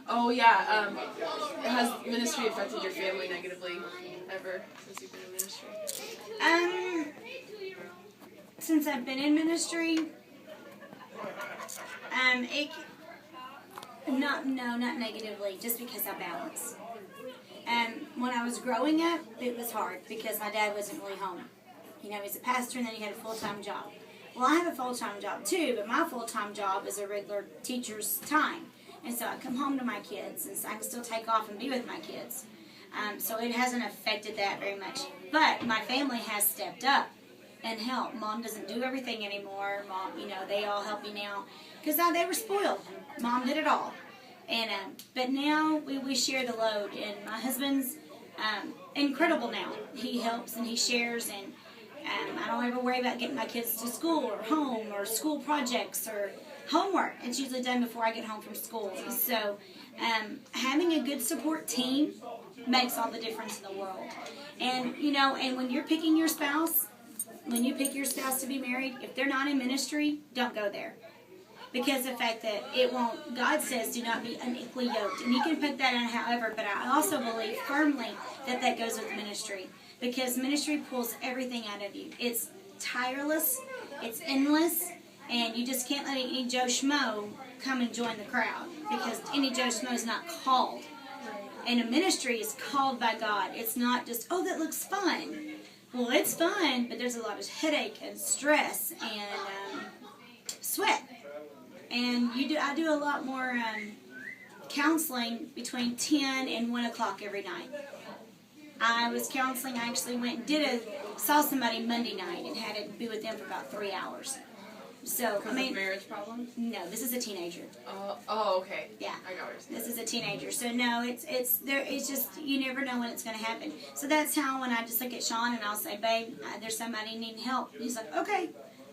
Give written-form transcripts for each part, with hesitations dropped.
Oh yeah. Has ministry affected your family negatively ever since you've been in ministry? Since I've been in ministry, not negatively, just because I balance. When I was growing up, it was hard because my dad wasn't really home. You know, he's a pastor and then he had a full-time job. Well, I have a full-time job too, but my full-time job is a regular teacher's time. And so I come home to my kids, and so I can still take off and be with my kids. So it hasn't affected that very much. But my family has stepped up and helped. Mom doesn't do everything anymore. Mom, you know, they all help me now. Because they were spoiled. Mom did it all. And but now we share the load. And my husband's incredible now. He helps and he shares, and I don't ever worry about getting my kids to school or home or school projects or homework. It's usually done before I get home from school. So having a good support team makes all the difference in the world. And, you know, and when you're picking your spouse, when you pick your spouse to be married, if they're not in ministry, don't go there. Because the fact that it won't, God says do not be unequally yoked. And you can put that on however, but I also believe firmly that that goes with ministry. Because ministry pulls everything out of you. It's tireless, it's endless, and you just can't let any Joe Schmo come and join the crowd. Because any Joe Schmo is not called. And a ministry is called by God. It's not just, oh, that looks fun. Well, it's fun, but there's a lot of headache and stress and sweat. And I do a lot more counseling between 10 and 1 o'clock every night. I was counseling, I actually went and saw somebody Monday night and had to be with them for about 3 hours. So, because of marriage problems? No, this is a teenager. Oh, okay. Yeah. I got what you're saying. This is a teenager. So no, it's just, you never know when it's going to happen. So that's how when I just look at Sean and I'll say, babe, there's somebody needing help. He's like, okay.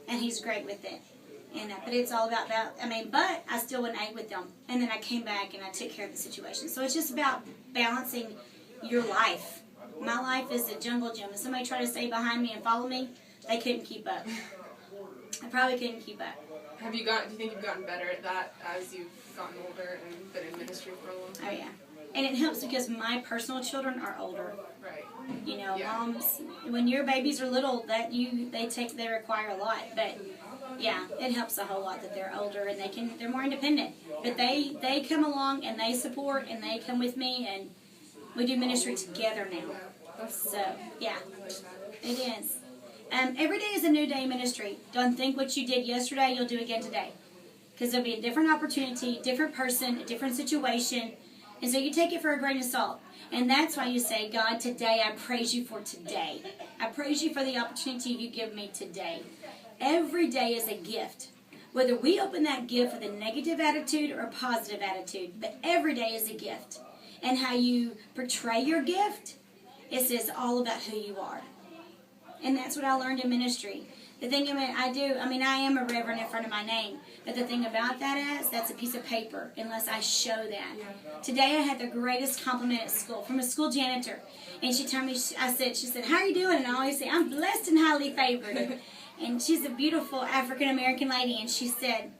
And he's great with it. And but it's all about that. But I still went and ate with them. And then I came back and I took care of the situation. So it's just about balancing your life. My life is a jungle gym. If somebody tried to stay behind me and follow me, they couldn't keep up. I probably couldn't keep up. Do you think you've gotten better at that as you've gotten older and been in ministry for a long time? Oh, yeah. And it helps because my personal children are older. Right. You know, yeah. Moms, when your babies are little, they require a lot. But yeah, it helps a whole lot that they're older and they're more independent. But they come along and they support and they come with me, and we do ministry together now. So yeah, it is. Every day is a new day ministry. Don't think what you did yesterday, you'll do again today. Because there'll be a different opportunity, different person, a different situation. And so you take it for a grain of salt. And that's why you say, God, today I praise you for today. I praise you for the opportunity you give me today. Every day is a gift. Whether we open that gift with a negative attitude or a positive attitude, but every day is a gift. And how you portray your gift, it says all about who you are. And that's what I learned in ministry. The thing I am a reverend in front of my name. But the thing about that is, that's a piece of paper, unless I show that. Today I had the greatest compliment at school from a school janitor. And she told me, she said, how are you doing? And I always say, I'm blessed and highly favored. And she's a beautiful African-American lady. And she said,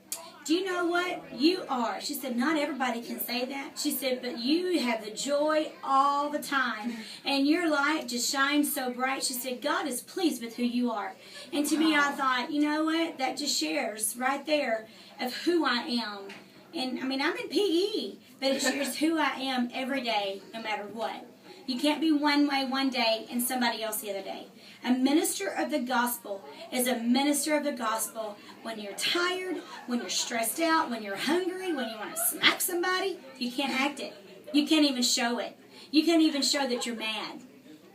do you know what you are? She said, not everybody can say that. She said, but you have the joy all the time. And your light just shines so bright. She said, God is pleased with who you are. And to me, I thought, you know what? That just shares right there of who I am. And, I'm in PE, but it shares who I am every day, no matter what. You can't be one way one day and somebody else the other day. A minister of the gospel is a minister of the gospel when you're tired, when you're stressed out, when you're hungry, when you want to smack somebody. You can't act it. You can't even show it. You can't even show that you're mad.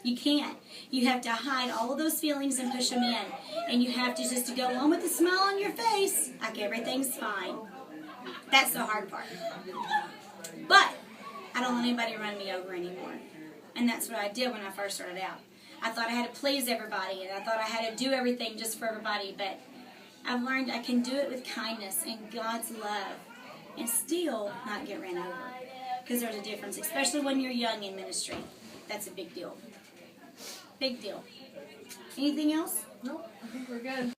You can't. You have to hide all of those feelings and push them in. And you have to just go on with a smile on your face like everything's fine. That's the hard part. But I don't let anybody run me over anymore. And that's what I did when I first started out. I thought I had to please everybody, and I thought I had to do everything just for everybody, but I've learned I can do it with kindness and God's love and still not get ran over. Because there's a difference, especially when you're young in ministry. That's a big deal. Big deal. Anything else? Nope, I think we're good.